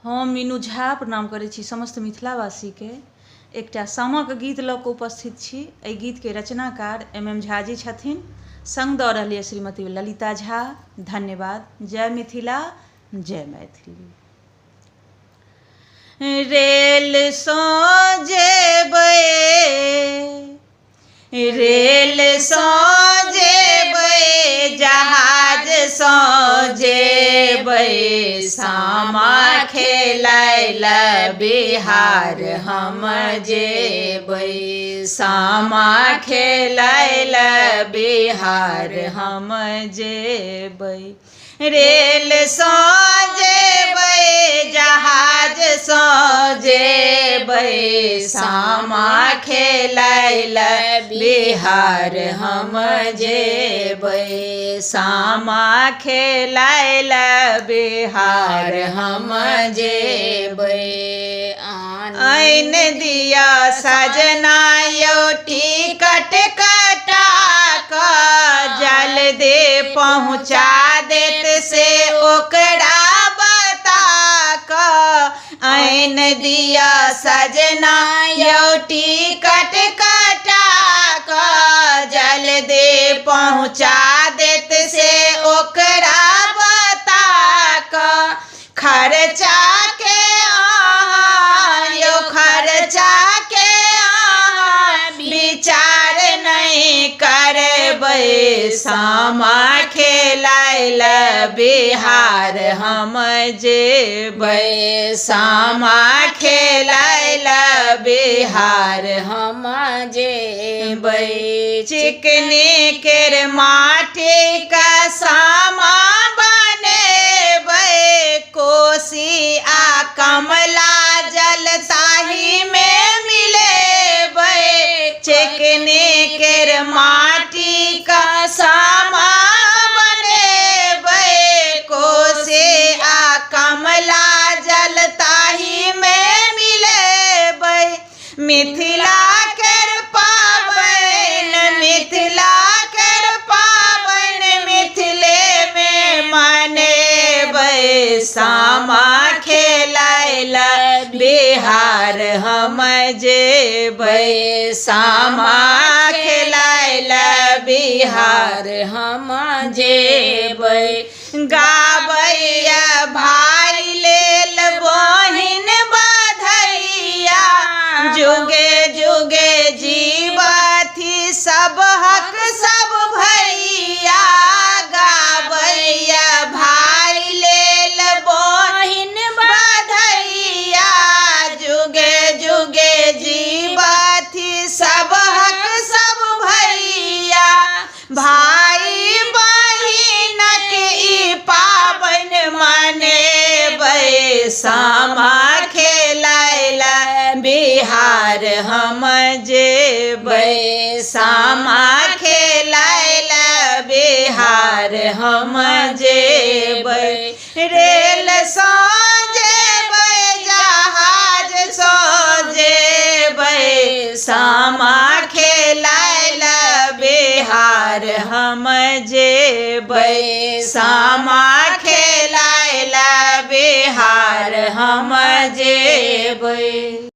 हम मीनू झा प्रणाम करै छी समस्त मिथिलावासीके। एकटा सामाक गीत लऽ कऽ उपस्थित छी। एहि गीतके रचनाकार एम झा जी छथिन, संग दऽ रहल यऽ श्रीमती ललिता झा। धन्यवाद। जय मिथिला, जय मैथिली। रेलसँ जेबै, रेलसँ जेबै, जहाजसँ जेबै, सामा खेलाय लए बिहार हम जेबै, सामा खेलाय लए बिहार हम जेबै। रेलसँ जेबै, जहाजसँ जेबै, सामा खेलाय लए बिहार हम जेबै, सामा खेलाय लए बिहार हम जेबै। आइन दिया सजना यौ टिकट कटा कऽ, जल्दी पहुँचा देत से ओकरा बता कऽ। आइन दिया सजना यौ टिकट कटा कऽ, जल्दी पहुँचा देत से ओकरा बता कऽ। खर्चा के यौ खर्चा के विचार नहीं करबै, सामा खेलाय लए बिहार हम जेबै, सामा खेलाय लए बिहार हम जेबै। चिकनी केर माटी का सामा बनेबै, कोसी आ कमला जल ताहीमे मिलेबै। चिकनी केर माटी का सामा बनेबै, कोसी आ कमला जल ताहीमे मिलेबै। मिथिला केर पाबनि, मिथिला केर पाबनि मिथिलेमे मनेबै, सामा खेलाय लए बिहार हम जेबै, सामा खेलाय लए बिहार हम जेबै। गाबैया भाई लेल बहिन बधैया, जुगे जुगे जीवथि सब हक सब भैया। गाबैया भाई लेल बहिन बधैया, जुगे जुगे जीवथि सब हक सब भैया। भाई बहिनक ई पाबनि मनेबै, सामा खेलाय लए बिहार हम जेबै, सामा खेलाय लए बिहार हम जेबै। रेलसँ जेबै, जहाजसँ जेबै, सामा खेलाय लए बिहार हम जेबै, सामा खेलाय लए बिहार हम जेबै।